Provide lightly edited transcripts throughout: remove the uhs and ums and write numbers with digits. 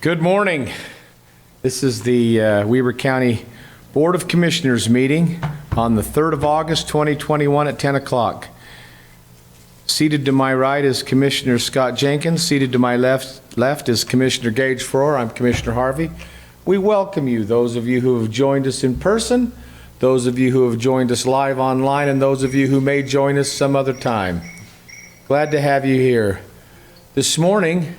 Good morning. This is the Weber County Board of Commissioners meeting on the 3rd of August, 2021 at 10 o'clock. Seated to my right is Commissioner Scott Jenkins. Seated to my left is Commissioner Gage Froer. I'm Commissioner Harvey. We welcome you, those of you who have joined us in person, those of you who have joined us live online, and those of you who may join us some other time. Glad to have you here. This morning,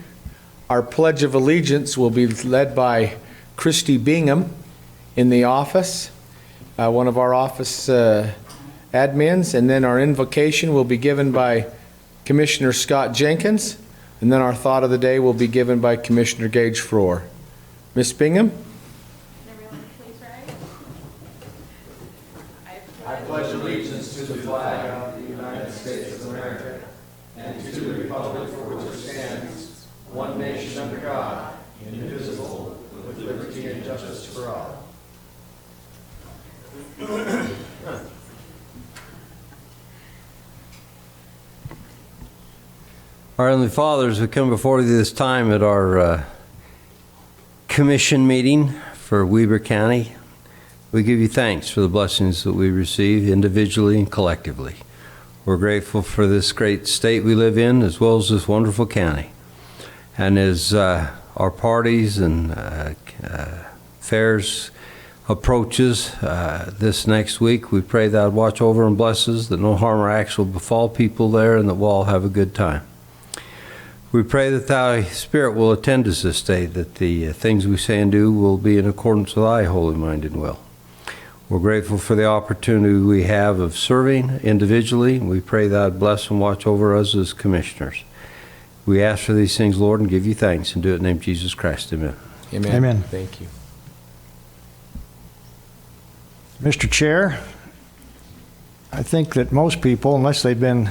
our Pledge of Allegiance will be led by Christy Bingham in the office, one of our office admins, and then our invocation will be given by Commissioner Scott Jenkins, and then our thought of the day will be given by Commissioner Gage Froer. Ms. Bingham? Everyone please rise. I pledge allegiance to the flag of the United States of America and to the republic for which it stands, one nation under God, indivisible, with liberty and justice for all. Our Heavenly Father, as we come before you this time at our commission meeting for Weber County, we give you thanks for the blessings that we receive individually and collectively. We're grateful for this great state we live in, as well as this wonderful county. And as our parties and fairs approaches this next week, we pray that God watch over and bless us, that no harm or acts will befall people there, and that we'll all have a good time. We pray that thy Spirit will attend us this day, that the things we say and do will be in accordance with thy holy mind and will. We're grateful for the opportunity we have of serving individually. We pray that God bless and watch over us as commissioners. We ask for these things, Lord, and give you thanks, and do it in the name of Jesus Christ. Amen. Amen. Amen. Thank you. Mr. Chair, I think that most people, unless they've been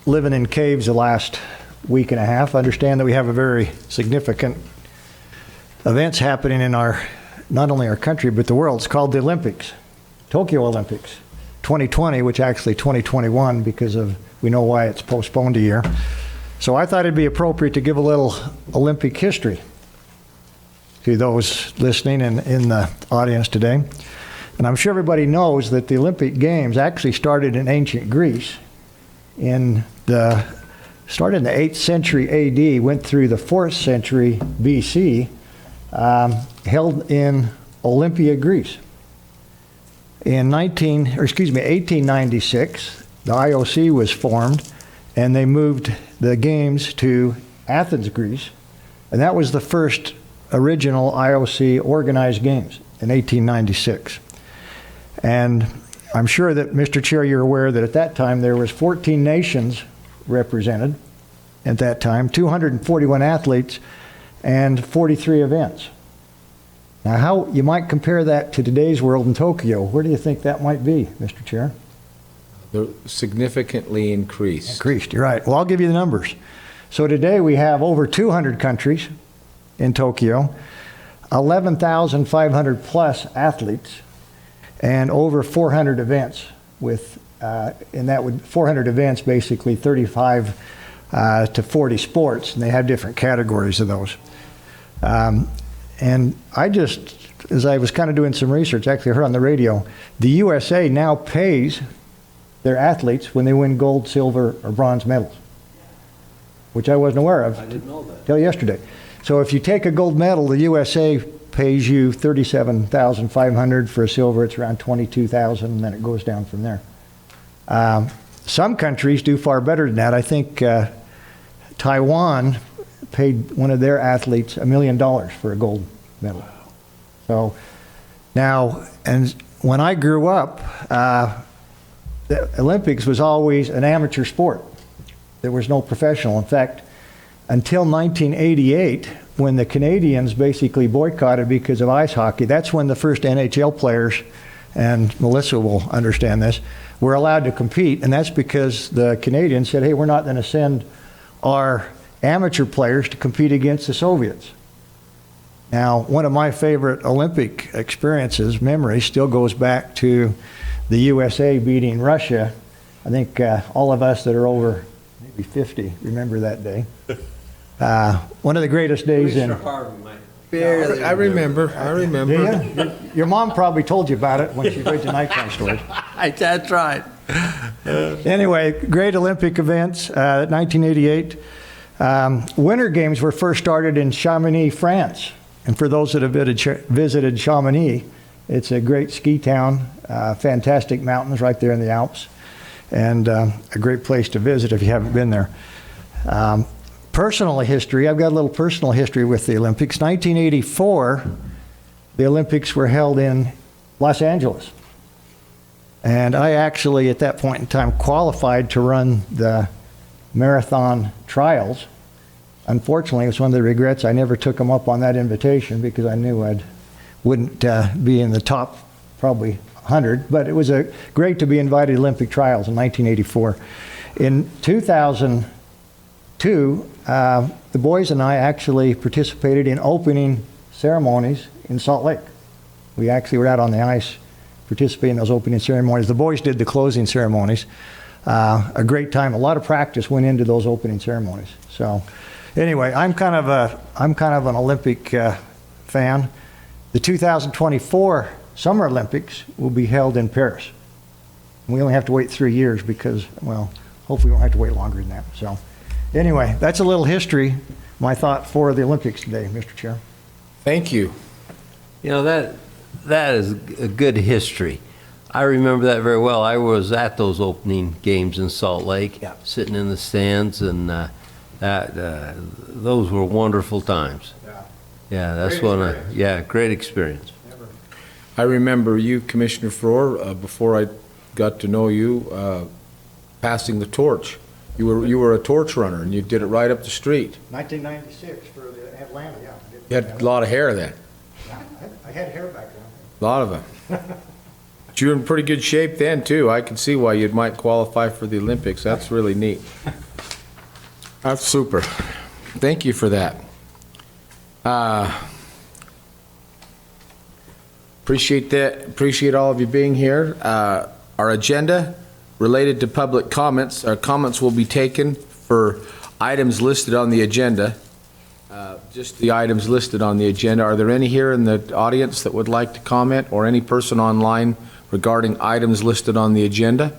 living in caves the last week and a half, understand that we have a very significant events happening in not only our country, but the world. It's called the Olympics, Tokyo Olympics 2020, which actually 2021 because of, we know why it's postponed a year. So I thought it'd be appropriate to give a little Olympic history to those listening and in the audience today. And I'm sure everybody knows that the Olympic Games actually started in ancient Greece. Started in the 8th century AD, went through the 4th century BC, held in Olympia, Greece. In 1896, the IOC was formed, and they moved the games to Athens, Greece, and that was the first original IOC organized games in 1896. And I'm sure that, Mr. Chair, you're aware that at that time there was 14 nations represented at that time, 241 athletes, and 43 events. Now, how you might compare that to today's world in Tokyo, where do you think that might be, Mr. Chair? They're significantly increased. Increased, you're right. Well, I'll give you the numbers. So today we have over 200 countries in Tokyo, 11,500 plus athletes, and over 400 events and that would 400 events, basically 35 to 40 sports, and they have different categories of those. And I just, as I was kind of doing some research, actually I heard on the radio, the USA now pays their athletes when they win gold, silver, or bronze medals, which I wasn't aware of. I didn't know that. Till yesterday. So if you take a gold medal, the USA pays you $37,500. For a silver, it's around $22,000, and then it goes down from there. Some countries do far better than that. I think Taiwan paid one of their athletes $1 million for a gold medal. So now, and when I grew up, the Olympics was always an amateur sport. There was no professional. In fact, until 1988, when the Canadians basically boycotted because of ice hockey, that's when the first NHL players, and Melissa will understand this, were allowed to compete, and that's because the Canadians said, hey, we're not going to send our amateur players to compete against the Soviets. Now, one of my favorite Olympic experiences, memory, still goes back to the USA beating Russia. I think all of us that are over maybe 50 remember that day. One of the greatest days in... I remember. Yeah, your mom probably told you about it when she read the nighttime stories. That's right. Anyway, great Olympic events. 1988, Winter Games were first started in Chamonix, France. And for those that have visited Chamonix, it's a great ski town, fantastic mountains right there in the Alps, and a great place to visit if you haven't been there. Personal history, I've got a little personal history with the Olympics. 1984, the Olympics were held in Los Angeles. And I actually, at that point in time, qualified to run the marathon trials. Unfortunately, it was one of the regrets. I never took them up on that invitation because I knew I wouldn't be in the top probably 100. But it was great to be invited to Olympic trials in 1984. In 2002, the boys and I actually participated in opening ceremonies in Salt Lake. We actually were out on the ice participating in those opening ceremonies. The boys did the closing ceremonies. A great time. A lot of practice went into those opening ceremonies. So anyway, I'm kind of an Olympic fan. The 2024 Summer Olympics will be held in Paris. We only have to wait 3 years because, well, hopefully we won't have to wait longer than that. So anyway, that's a little history, my thought for the Olympics today, Mr. Chair. Thank you. You know, that is a good history. I remember that very well. I was at those opening games in Salt Lake, sitting in the stands, and those were wonderful times. Yeah, that's great experience. I remember you, Commissioner Frohr, before I got to know you, passing the torch. You were a torch runner, and you did it right up the street. 1996 for the Atlanta, yeah. You had a lot of hair then. I had hair back then. A lot of it. But you were in pretty good shape then, too. I can see why you might qualify for the Olympics. That's really neat. That's super. Thank you for that. Appreciate that. Appreciate all of you being here. Our agenda related to public comments. Our comments will be taken for items listed on the agenda. Just the items listed on the agenda. Are there any here in the audience that would like to comment, or any person online regarding items listed on the agenda?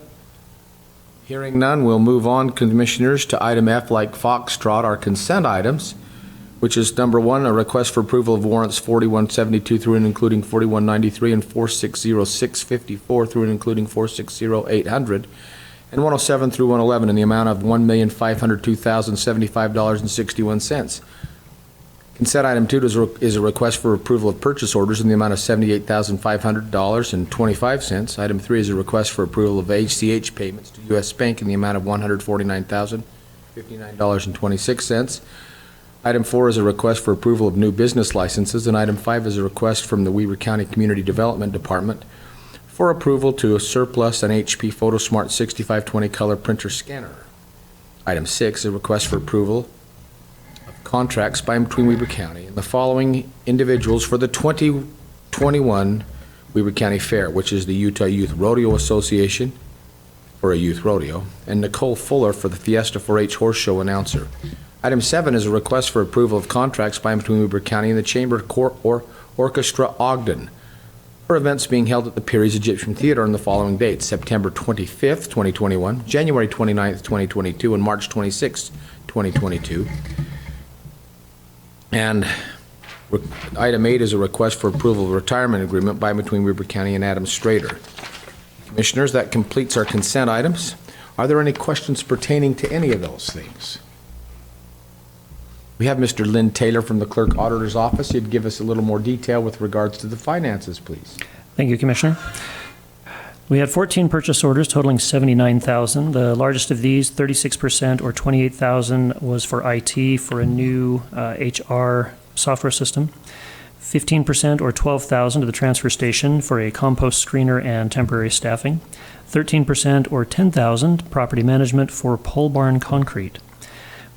Hearing none, we'll move on, Commissioners, to item F, like Foxtrot, our consent items, which is number 1, a request for approval of warrants 4172 through and including 4193 and 460654 through and including 460800 and 107 through 111 in the amount of $1,502,075.61. Consent item 2 is a request for approval of purchase orders in the amount of $78,500.25. Item 3 is a request for approval of ACH payments to U.S. Bank in the amount of $149,059.26. Item 4 is a request for approval of new business licenses, and item 5 is a request from the Weber County Community Development Department for approval to surplus an HP PhotoSmart 6520 color printer scanner. Item 6 is a request for approval contracts by and between Weber County and the following individuals for the 2021 Weber County Fair, which is the Utah Youth Rodeo Association for a youth rodeo, and Nicole Fuller for the Fiesta 4-H Horse Show announcer. Item 7 is a request for approval of contracts by and between Weber County and the Chamber Orchestra Ogden for events being held at the Perry's Egyptian Theater on the following dates: September 25th, 2021, January 29th, 2022, and March 26th, 2022. And item 8 is a request for approval of a retirement agreement by and between Weber County and Adam Strader. Commissioners, that completes our consent items. Are there any questions pertaining to any of those things? We have Mr. Lynn Taylor from the Clerk Auditor's Office. He'd give us a little more detail with regards to the finances, please. Thank you, Commissioner. We had 14 purchase orders totaling $79,000. The largest of these, 36% or $28,000, was for IT for a new HR software system. 15% or $12,000 to the transfer station for a compost screener and temporary staffing. 13% or $10,000 property management for pole barn concrete.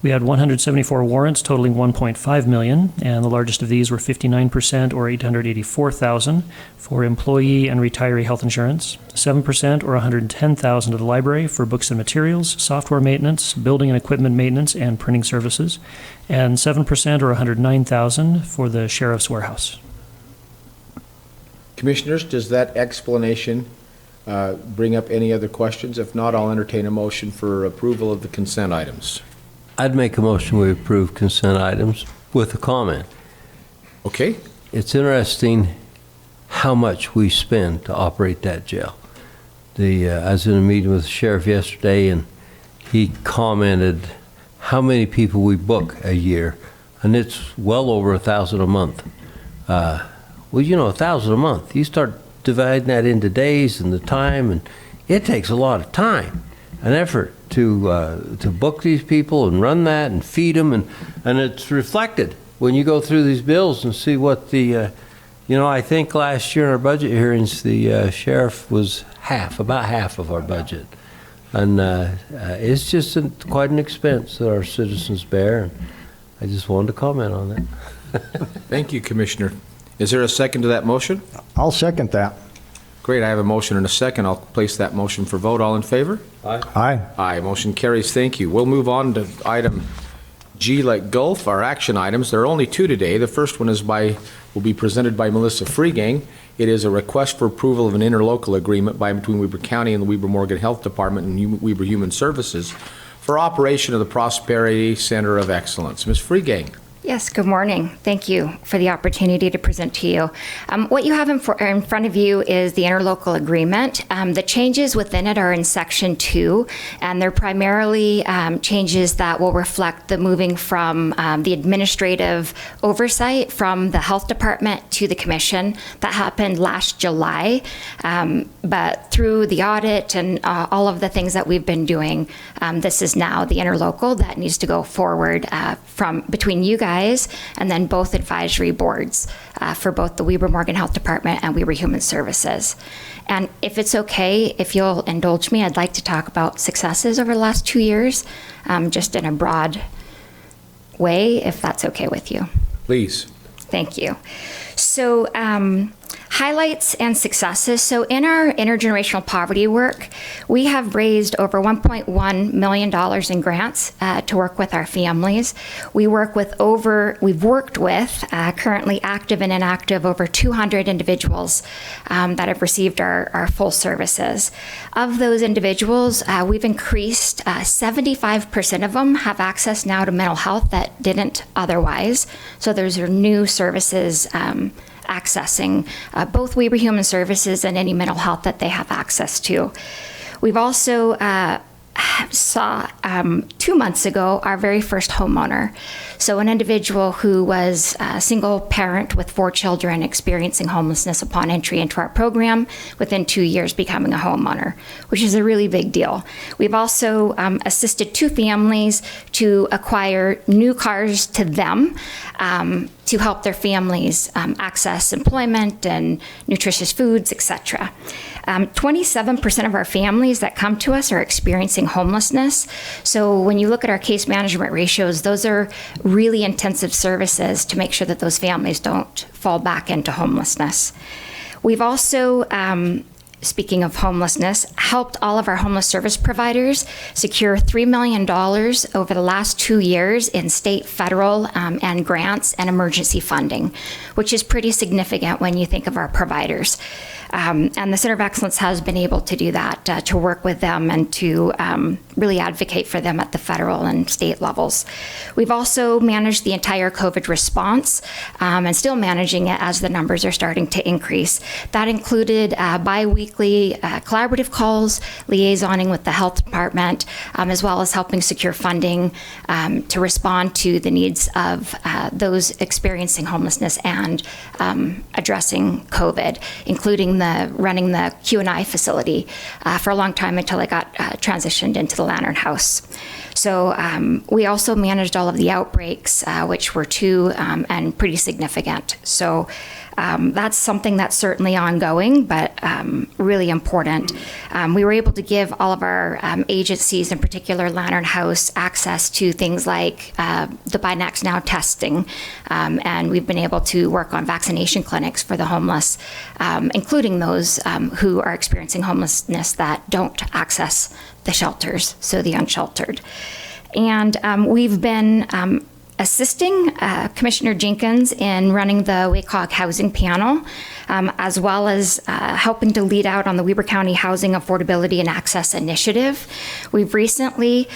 We had 174 warrants totaling $1.5 million, and the largest of these were 59% or $884,000 for employee and retiree health insurance, 7% or $110,000 to the library for books and materials, software maintenance, building and equipment maintenance, and printing services, and 7% or $109,000 for the sheriff's warehouse. Commissioners, does that explanation bring up any other questions? If not, I'll entertain a motion for approval of the consent items. I'd make a motion we approve consent items with a comment. Okay? It's interesting how much we spend to operate that jail. I was in a meeting with the sheriff yesterday, and he commented how many people we book a year, and it's well over 1,000 a month. Well, 1,000 a month. You start dividing that into days and the time, and it takes a lot of time and effort to book these people and run that and feed them, and it's reflected when you go through these bills and see what the, I think last year in our budget hearings, the sheriff was about half of our budget. And it's just quite an expense that our citizens bear, and I just wanted to comment on that. Thank you, Commissioner. Is there a second to that motion? I'll second that. Great, I have a motion and a second. I'll place that motion for vote. All in favor? Aye. Aye, motion carries. Thank you. We'll move on to item G like Gulf, our action items. There are only two today. The first one will be presented by Melissa Freegang. It is a request for approval of an interlocal agreement between Weber County and the Weber Morgan Health Department and Weber Human Services for operation of the Prosperity Center of Excellence. Ms. Freegang. Yes, good morning. Thank you for the opportunity to present to you. What you have in front of you is the interlocal agreement. The changes within it are in Section 2, and they're primarily changes that will reflect the moving from the administrative oversight from the Health Department to the Commission. That happened last July, but through the audit and all of the things that we've been doing, this is now the interlocal that needs to go forward from between you guys and then both advisory boards for both the Weber Morgan Health Department and Weber Human Services. And if it's okay, if you'll indulge me, I'd like to talk about successes over the last 2 years, just in a broad way, if that's okay with you. Please. Thank you. So, highlights and successes. So in our intergenerational poverty work, we have raised over $1.1 million in grants to work with our families. We've worked with currently active and inactive over 200 individuals that have received our full services. Of those individuals, we've increased 75% of them have access now to mental health that didn't otherwise. So those are new services accessing both Weber Human Services and any mental health that they have access to. We've also saw 2 months ago our very first homeowner. So an individual who was a single parent with 4 children experiencing homelessness upon entry into our program, within 2 years becoming a homeowner, which is a really big deal. We've also assisted 2 families to acquire new cars to them to help their families access employment and nutritious foods, etc. 27% of our families that come to us are experiencing homelessness. So when you look at our case management ratios, those are really intensive services to make sure that those families don't fall back into homelessness. We've also, speaking of homelessness, helped all of our homeless service providers secure $3 million over the last 2 years in state, federal, and grants and emergency funding, which is pretty significant when you think of our providers. And the Center of Excellence has been able to do that, to work with them and to really advocate for them at the federal and state levels. We've also managed the entire COVID response and still managing it as the numbers are starting to increase. That included bi-weekly collaborative calls, liaisoning with the health department, as well as helping secure funding to respond to the needs of those experiencing homelessness and addressing COVID, including running the Q&I facility for a long time until it got transitioned into the Lantern House. So we also managed all of the outbreaks, which were 2 and pretty significant. So That's something that's certainly ongoing, but really important. We were able to give all of our agencies, in particular Lantern House, access to things like the Buy Next Now testing, and we've been able to work on vaccination clinics for the homeless, including those who are experiencing homelessness that don't access the shelters, so the unsheltered. And we've been assisting Commissioner Jenkins in running the WACOG Housing Panel, as well as helping to lead out on the Weber County Housing Affordability and Access Initiative. We've recently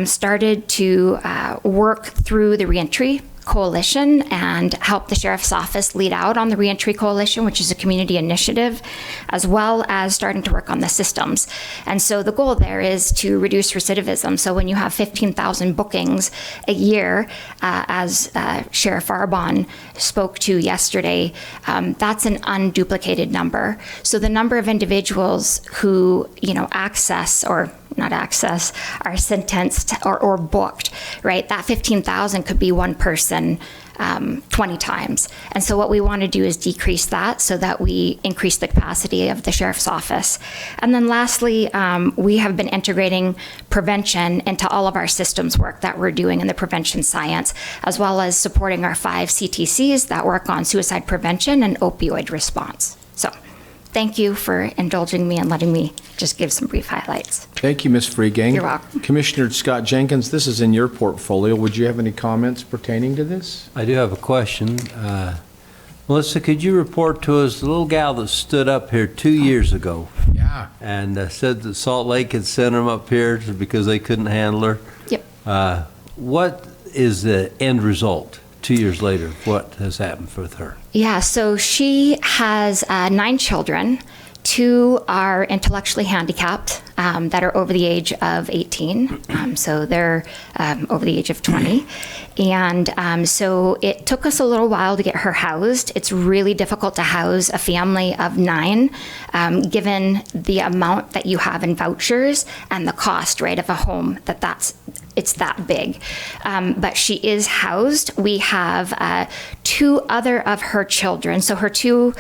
started to work through the Reentry Coalition and help the Sheriff's Office lead out on the Reentry Coalition, which is a community initiative, as well as starting to work on the systems. And so the goal there is to reduce recidivism. So when you have 15,000 bookings a year, as Sheriff Arbonne spoke to yesterday, that's an unduplicated number. So the number of individuals who, are sentenced or booked, right? That 15,000 could be one person 20 times. And so what we want to do is decrease that so that we increase the capacity of the Sheriff's Office. And then lastly, we have been integrating prevention into all of our systems work that we're doing in the prevention science, as well as supporting our 5 CTCs that work on suicide prevention and opioid response. So thank you for indulging me and letting me just give some brief highlights. Thank you, Ms. Freegang. You're welcome. Commissioner Scott Jenkins, this is in your portfolio. Would you have any comments pertaining to this? I do have a question. Melissa, could you report to us the little gal that stood up here 2 years ago Yeah. and said that Salt Lake had sent them up here because they couldn't handle her? Yep. What is the end result 2 years later? What has happened with her? Yeah, so she has 9 children. 2 are intellectually handicapped that are over the age of 18. So they're over the age of 20. And so it took us a little while to get her housed. It's really difficult to house a family of 9, given the amount that you have in vouchers and the cost, right, of a home it's that big. But she is housed. We have 2 other of her children. So her 2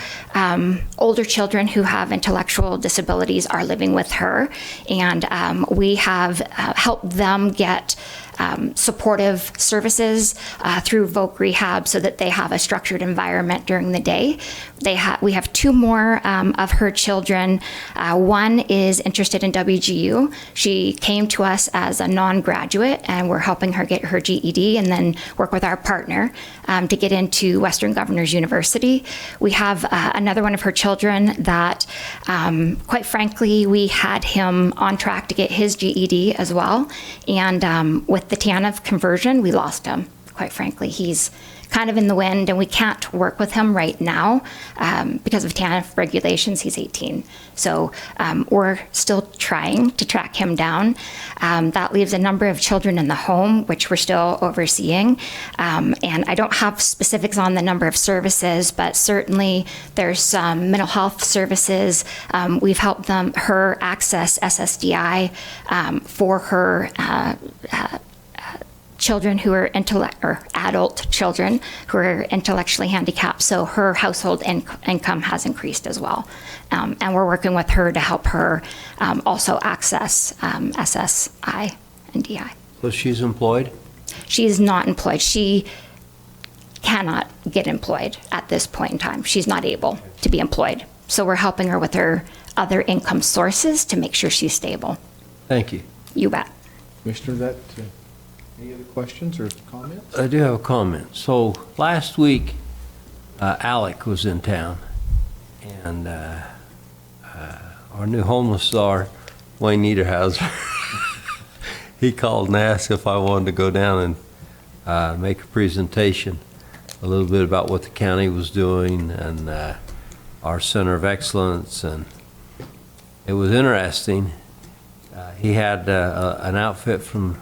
older children who have intellectual disabilities are living with her. And we have helped them get supportive services through Voc Rehab so that they have a structured environment during the day. We have 2 more of her children. One is interested in WGU. She came to us as a non-graduate, and we're helping her get her GED and then work with our partner to get into Western Governors University. We have another one of her children that, quite frankly, we had him on track to get his GED as well. And with the TANF conversion, we lost him. Quite frankly, he's kind of in the wind, and we can't work with him right now because of TANF regulations. He's 18. So we're still trying to track him down. That leaves a number of children in the home, which we're still overseeing. And I don't have specifics on the number of services, but certainly there's some mental health services. We've helped her access SSDI for her children who are adult children who are intellectually handicapped. So her household income has increased as well. And we're working with her to help her also access SSI and DI. So she's employed? She is not employed. She cannot get employed at this point in time. She's not able to be employed. So we're helping her with her other income sources to make sure she's stable. Thank you. You bet. Commissioner, any other questions or comments? I do have a comment. So last week, Alec was in town, and our new homeless czar, Wayne Niederhauser, he called and asked if I wanted to go down and make a presentation a little bit about what the county was doing and our Center of Excellence, and it was interesting. He had an outfit from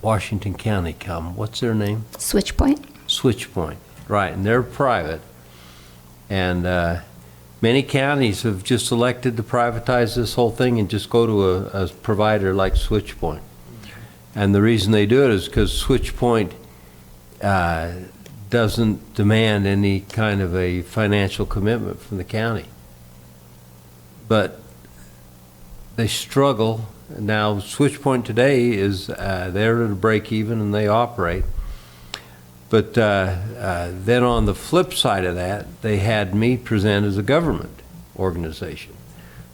Washington County come. What's their name? Switchpoint. Switchpoint, right, and they're private. And many counties have just elected to privatize this whole thing and just go to a provider like Switchpoint. And the reason they do it is because Switchpoint doesn't demand any kind of a financial commitment from the county. But they struggle. Now, SwitchPoint today is they're at a break even and they operate. But then on the flip side of that, they had me present as a government organization.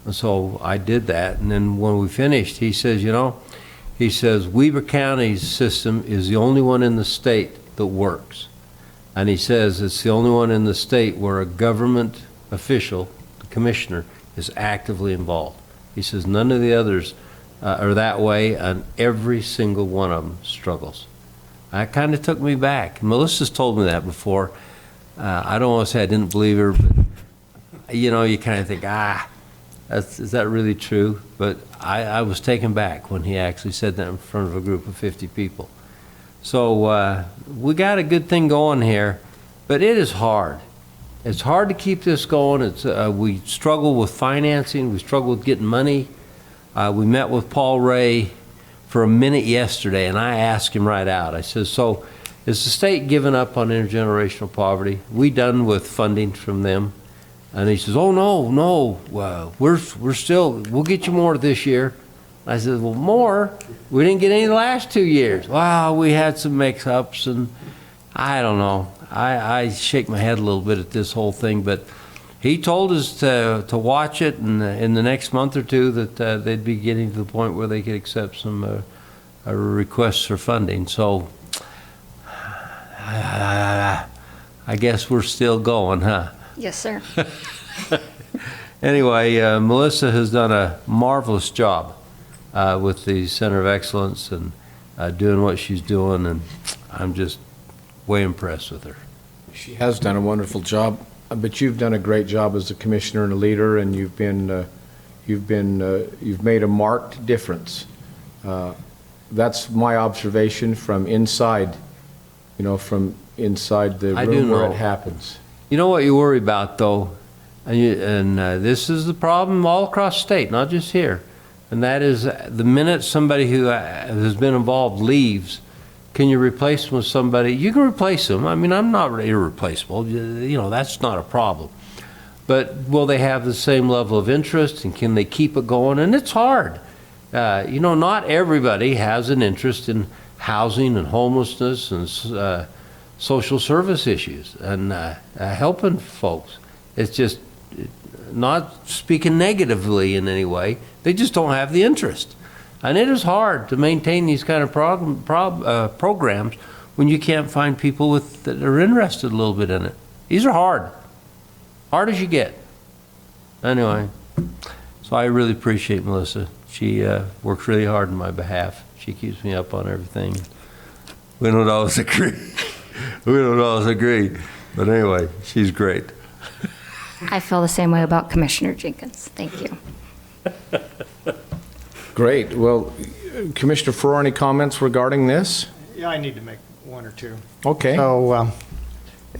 And so I did that. And then when we finished, he says, you know, he says, Weber County's system is the only one in the state that works. And he says it's the only one in the state where a government official, the commissioner, is actively involved. He says none of the others are that way, and every single one of them struggles. That kind of took me back. Melissa's told me that before. I don't want to say I didn't believe her, but you know, you kind of think, is that really true? But I was taken back when he actually said that in front of a group of 50 people. So we got a good thing going here, but it is hard. It's hard to keep this going. We struggle with financing. We struggle with getting money. We met with Paul Ray for a minute yesterday, and I asked him right out. I said, so is the state giving up on intergenerational poverty? We done with funding from them? And he says, oh, no, we're still, we'll get you more this year. I said, well, more? We didn't get any the last 2 years. Well, we had some mix-ups, and I don't know. I shake my head a little bit at this whole thing, but he told us to watch it, and in the next month or two that they'd be getting to the point where they could accept some requests for funding. So I guess we're still going, huh? Yes, sir. Anyway, Melissa has done a marvelous job with the Center of Excellence and doing what she's doing, and I'm just way impressed with her. She has done a wonderful job, but you've done a great job as a commissioner and a leader, and you've made a marked difference. That's my observation from inside, from inside the room where it happens. You know what you worry about, though, and this is the problem all across the state, not just here, and that is the minute somebody who has been involved leaves, can you replace them with somebody? You can replace them. I mean, I'm not irreplaceable. That's not a problem. But will they have the same level of interest, and can they keep it going? And it's hard. Not everybody has an interest in housing and homelessness and social service issues and helping folks. It's just not speaking negatively in any way. They just don't have the interest. And it is hard to maintain these kind of programs when you can't find people that are interested a little bit in it. These are hard. Hard as you get. Anyway, so I really appreciate Melissa. She works really hard on my behalf. She keeps me up on everything. We don't always agree. But anyway, she's great. I feel the same way about Commissioner Jenkins. Thank you. Great. Well, Commissioner Farrar, any comments regarding this? Yeah, I need to make one or two. Okay. So,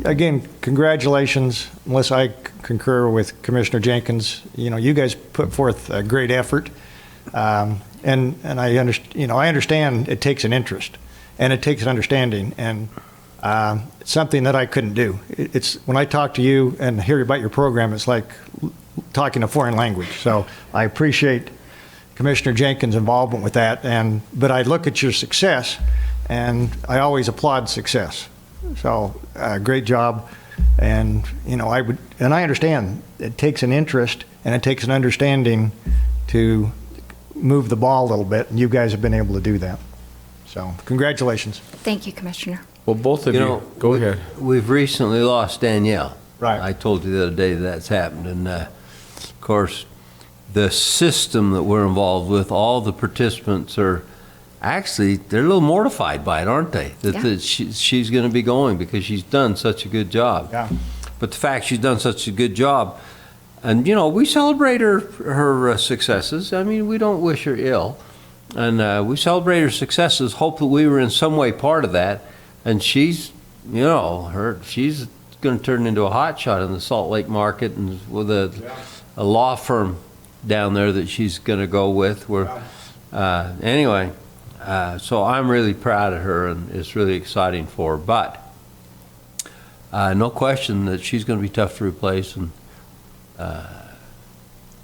again, congratulations, Melissa. I concur with Commissioner Jenkins. You guys put forth a great effort, and I understand it takes an interest, and it takes an understanding, and it's something that I couldn't do. It's when I talk to you and hear about your program, it's like talking a foreign language. So I appreciate Commissioner Jenkins' involvement with that, but I look at your success, and I always applaud success. So great job, and I understand it takes an interest and it takes an understanding to move the ball a little bit, and you guys have been able to do that. So congratulations. Thank you, Commissioner. Well, both of you, go ahead. We've recently lost Danielle. Right. I told you the other day that's happened, and of course, the system that we're involved with, all the participants are actually, they're a little mortified by it, aren't they? That she's going to be going because she's done such a good job. Yeah. But the fact she's done such a good job, and we celebrate her successes. I mean, we don't wish her ill, and we celebrate her successes, hope that we were in some way part of that. And she's, she's going to turn into a hotshot in the Salt Lake market, and with a law firm down there that she's going to go with. Anyway, so I'm really proud of her, and it's really exciting for her. But No question that she's going to be tough to replace. And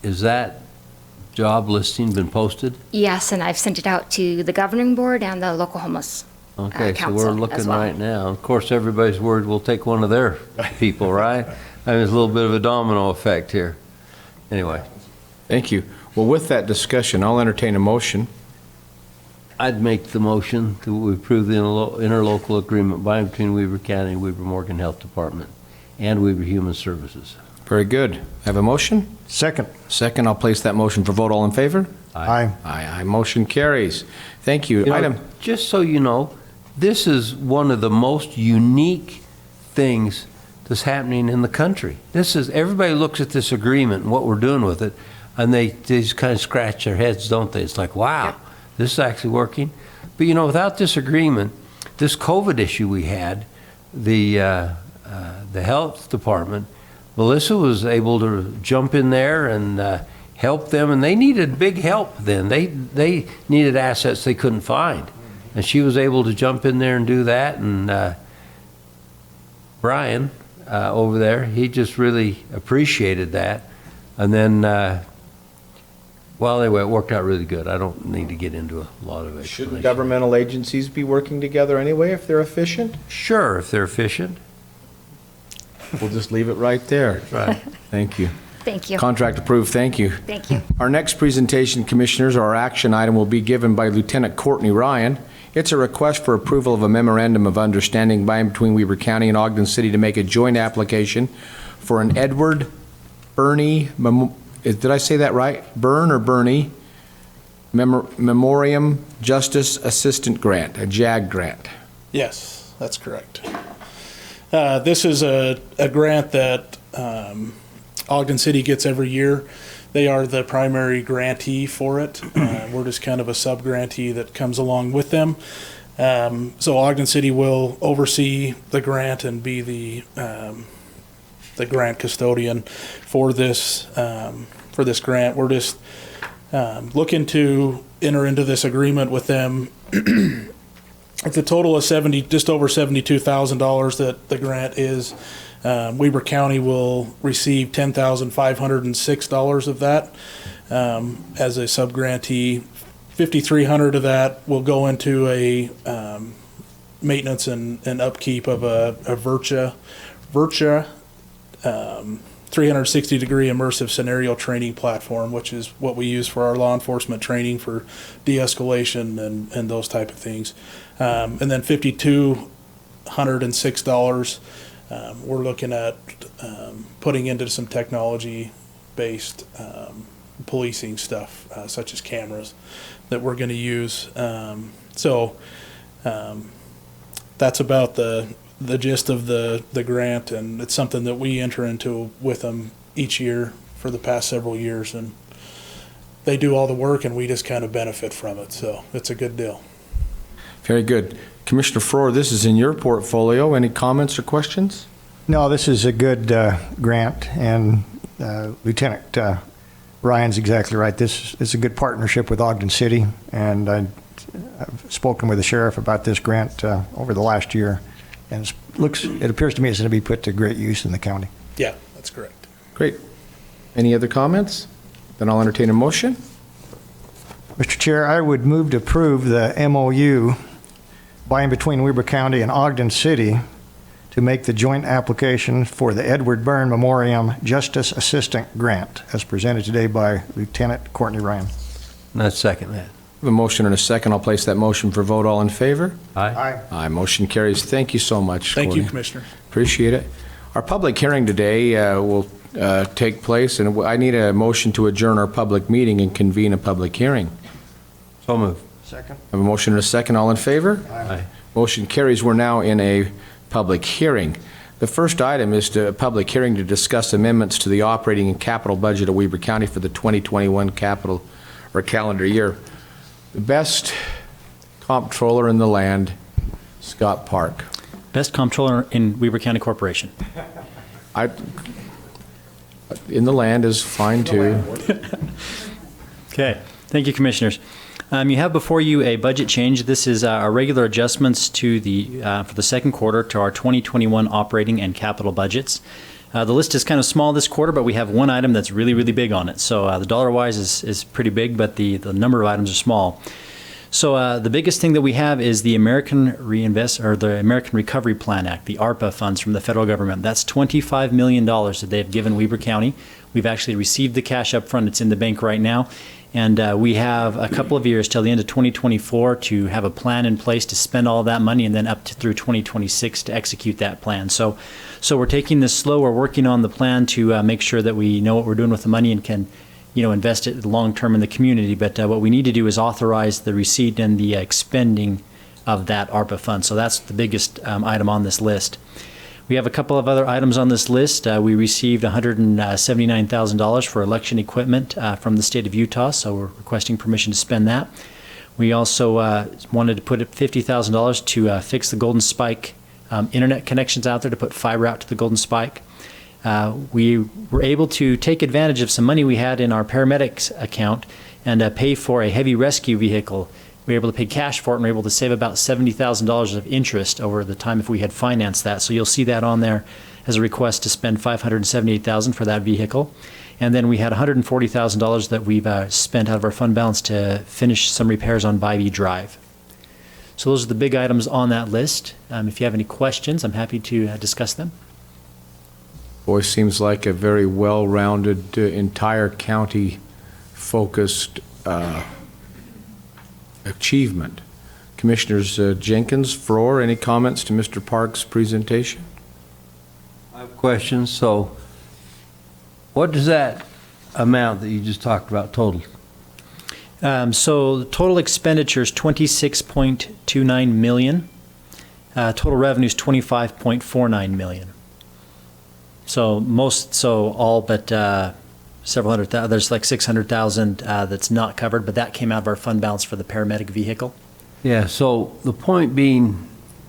is that job listing been posted? Yes, and I've sent it out to the governing board and the local homeless Okay, so council we're as looking well. right now. Of course, everybody's worried we'll take one of their people, right? I mean, there's a little bit of a domino effect here. Anyway, Thank you. Well, with that discussion, I'll entertain a motion. I'd make the motion that we approve the interlocal agreement by and between Weber County and Weber Morgan Health Department and Weber Human Services. Very good. Have a motion? Second. Second, I'll place that motion for vote. All in favor? Aye. Aye. Motion carries. Thank you. You know, Item, just so you know, this is one of the most unique things that's happening in the country. This is, everybody looks at this agreement and what we're doing with it, and they just kind of scratch their heads, don't they? It's like, wow, this is actually working. But you know, without this agreement, this COVID issue we had, the health department, Melissa was able to jump in there and help them, and they needed big help then. They needed assets they couldn't find. And she was able to jump in there and do that. And Brian over there, he just really appreciated that. And then, well, anyway, it worked out really good. I don't need to get into a lot of it. shouldn't governmental agencies be working together anyway if they're efficient? Sure, if they're efficient. We'll just leave it right there. Right. Thank you. Thank you. Contract approved. Thank you. Thank you. Our next presentation, Commissioners, our action item will be given by Lieutenant Courtney Ryan. It's a request for approval of a memorandum of understanding by and between Weber County and Ogden City to make a joint application for an Edward Bernie, did I say that right? Byrne or Bernie Memoriam Justice Assistant Grant, a JAG grant. Yes, that's correct. This is a grant that Ogden City gets every year. They are the primary grantee for it. We're just kind of a sub-grantee that comes along with them. So Ogden City will oversee the grant and be the grant custodian for this grant. We're just looking to enter into this agreement with them. It's a total of just over $72,000 that the grant is. Weber County will receive $10,506 of that as a sub-grantee. $5,300 of that will go into a maintenance and upkeep of a Virtua 360-degree immersive scenario training platform, which is what we use for our law enforcement training for de-escalation and those type of things. And then $5,206 we're looking at putting into some technology-based policing stuff, such as cameras, that we're going to use. So that's about the gist of the grant, and it's something that we enter into with them each year for the past several years, and they do all the work and we just kind of benefit from it, so it's a good deal. Very good. Commissioner Frohr, this is in your portfolio. Any comments or questions? No, this is a good grant, and Lieutenant Ryan's exactly right. This is a good partnership with Ogden City, and I've spoken with the sheriff about this grant over the last year, and it appears to me it's going to be put to great use in the county. Yeah, that's correct. Great. Any other comments? Then I'll entertain a motion. Mr. Chair, I would move to approve the MOU by and between Weber County and Ogden City to make the joint application for the Edward Byrne Memoriam Justice Assistant Grant, as presented today by Lieutenant Courtney Ryan. And I'd second that. We have a motion and a second. I'll place that motion for vote. All in favor? Aye. Aye. Motion carries. Thank you so much, Thank you, Courtney. Commissioner. Appreciate it. Our public hearing today will take place, and I need a motion to adjourn our public meeting and convene a public hearing. So move. Second. I have a motion and a second. All in favor? Aye. Motion carries. We're now in a public hearing. The first item is a public hearing to discuss amendments to the operating and capital budget of Weber County for the 2021 capital or calendar year. The best comptroller in the land, Scott Park. Best comptroller in Weber County Corporation. In the land is fine too. Okay, thank you, Commissioners. You have before you a budget change. This is our regular adjustments to for the second quarter to our 2021 operating and capital budgets. The list is kind of small this quarter, but we have one item that's really, really big on it. So the dollar-wise is pretty big, but the number of items are small. So the biggest thing that we have is the American Recovery Plan Act, the ARPA funds from the federal government. That's $25 million that they've given Weber County. We've actually received the cash up front. It's in the bank right now. And we have a couple of years till the end of 2024 to have a plan in place to spend all of that money, and then up to through 2026 to execute that plan. So we're taking this slow. We're working on the plan to make sure that we know what we're doing with the money and can invest it long term in the community. But what we need to do is authorize the receipt and the expending of that ARPA fund. So that's the biggest item on this list. We have a couple of other items on this list. We received $179,000 for election equipment from the state of Utah, so we're requesting permission to spend that. We also wanted to put $50,000 to fix the Golden Spike internet connections out there, to put fiber out to the Golden Spike. We were able to take advantage of some money we had in our paramedics account and pay for a heavy rescue vehicle. We were able to pay cash for it, and we were able to save about $70,000 of interest over the time if we had financed that. So you'll see that on there as a request to spend $578,000 for that vehicle. And then we had $140,000 that we've spent out of our fund balance to finish some repairs on Bybee Drive. So those are the big items on that list. If you have any questions, I'm happy to discuss them. Boy, seems like a very well-rounded, entire county-focused achievement. Commissioners Jenkins, Frohr, any comments to Mr. Park's presentation? I have questions. So what does that amount that you just talked about total? So the total expenditure is $26.29 million. Total revenue is $25.49 million. So all but several hundred thousand. There's like 600,000 that's not covered, but that came out of our fund balance for the paramedic vehicle. Yeah, so the point being,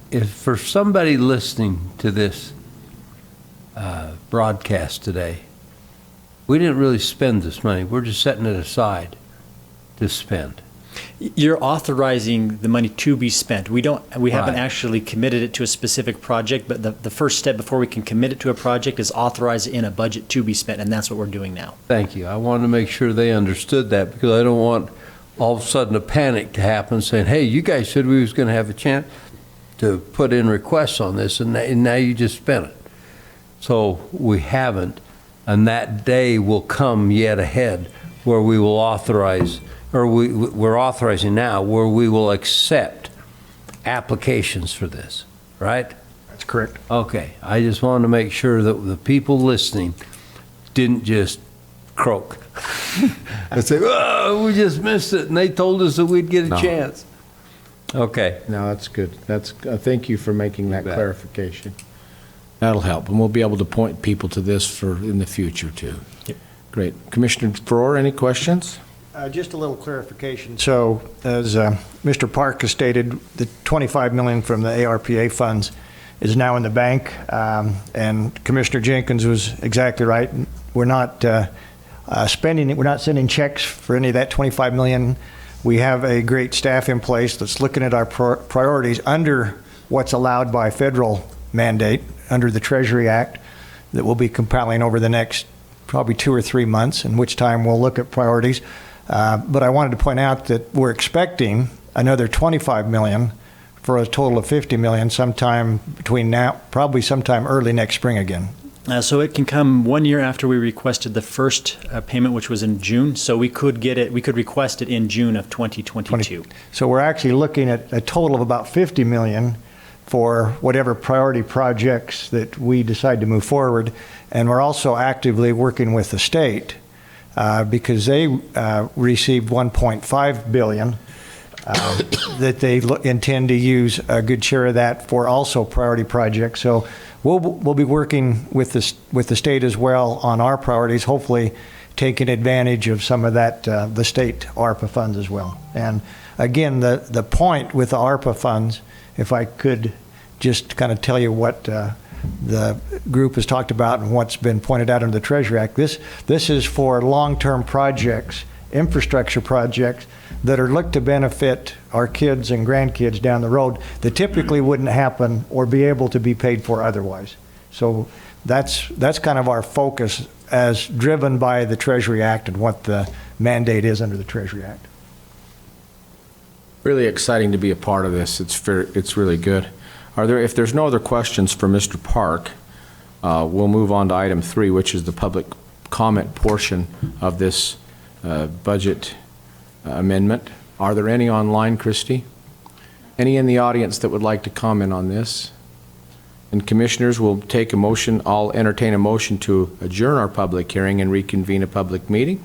is for somebody listening to this broadcast today, we didn't really spend this money. We're just setting it aside to spend. You're authorizing the money to be spent. We haven't Right. actually committed it to a specific project, but the first step before we can commit it to a project is authorize it in a budget to be spent, and that's what we're doing now. Thank you. I wanted to make sure they understood that, because I don't want all of a sudden a panic to happen saying, hey, you guys said we was going to have a chance to put in requests on this, and now you just spent it. So we haven't, and that day will come yet ahead where we will authorize, or we're authorizing now, where we will accept applications for this, right? That's correct. Okay, I just wanted to make sure that the people listening didn't just croak and say, oh, we just missed it, and they told us that we'd get a No. chance. Okay. No, that's good. Thank you for making that You bet. clarification. That'll help, and we'll be able to point people to this in the future, too. Yep. Great. Commissioner Frohr, any questions? Just a little clarification. So, as Mr. Park has stated, the $25 million from the ARPA funds is now in the bank, and Commissioner Jenkins was exactly right. We're not spending it. We're not sending checks for any of that $25 million. We have a great staff in place that's looking at our priorities under what's allowed by federal mandate, under the Treasury Act, that we'll be compiling over the next probably 2 or 3 months, in which time we'll look at priorities. But I wanted to point out that we're expecting another $25 million for a total of $50 million sometime between now, probably sometime early next spring again. So it can come 1 year after we requested the first payment, which was in June. So we could get it. We could request it in June of 2022. So we're actually looking at a total of about $50 million for whatever priority projects that we decide to move forward. And we're also actively working with the state because they received $1.5 billion that they intend to use a good share of that for also priority projects. So we'll be working with the state as well on our priorities, hopefully taking advantage of some of that, the state ARPA funds as well. And again, the point with the ARPA funds, if I could just kind of tell you what the group has talked about and what's been pointed out under the Treasury Act, this is for long-term projects, infrastructure projects that are looked to benefit our kids and grandkids down the road that typically wouldn't happen or be able to be paid for otherwise. So that's kind of our focus as driven by the Treasury Act and what the mandate is under the Treasury Act. Really exciting to be a part of this. It's really good. If there's no other questions for Mr. Park, we'll move on to item 3, which is the public comment portion of this budget amendment. Are there any online, Christy? Any in the audience that would like to comment on this? And commissioners will take a motion. I'll entertain a motion to adjourn our public hearing and reconvene a public meeting.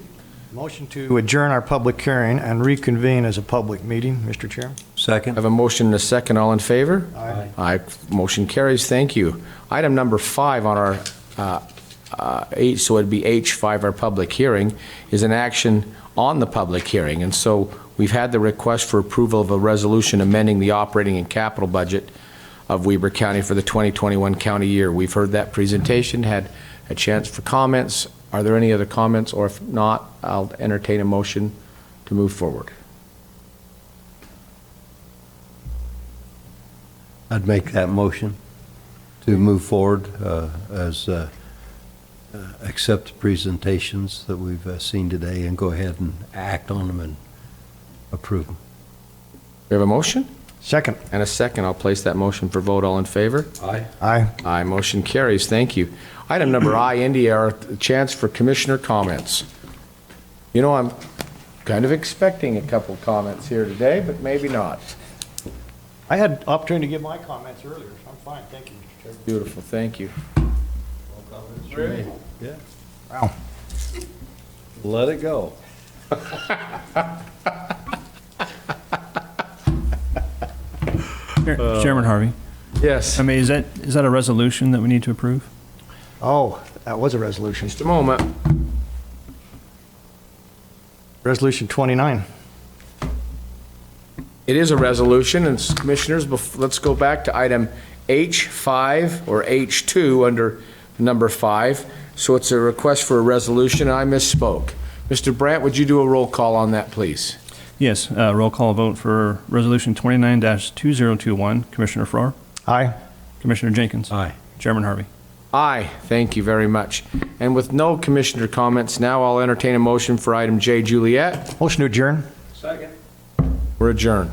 Motion to adjourn our public hearing and reconvene as a public meeting, Mr. Chair. I Second. have a motion and a second. All in favor? Aye. Aye. Motion carries. Thank you. Item number 5 on our so it'd be H5, our public hearing, is an action on the public hearing. And so we've had the request for approval of a resolution amending the operating and capital budget of Weber County for the 2021 county year. We've heard that presentation, had a chance for comments. Are there any other comments? Or if not, I'll entertain a motion to move forward. I'd make that motion to move forward as accept the presentations that we've seen today and go ahead and act on them and approve them. We have a motion Second. and a second. I'll place that motion for vote. All in favor? Aye. Aye. Aye. Motion carries. Thank you. Item number I, India, are a chance for commissioner comments. You know, I'm kind of expecting a couple comments here today, but maybe not. I had opportunity to give my comments earlier, so I'm fine. Thank you, Mr. Chairman. Beautiful. Thank you. Yeah. Wow. Let it go. Chairman Harvey, Yes. I mean, is that a resolution that we need to approve? Oh, that was a resolution. Just a moment. Resolution 29. It is a resolution, and commissioners, let's go back to item H5 or H2 under number 5. So it's a request for a resolution, and I misspoke. Mr. Brandt, would you do a roll call on that, please? Yes, roll call vote for Resolution 29-2021. Commissioner Farrar? Aye. Commissioner Jenkins? Aye. Chairman Harvey? Aye, thank you very much. And with no commissioner comments, now I'll entertain a motion for item J, Juliet. Motion to adjourn. We're adjourned.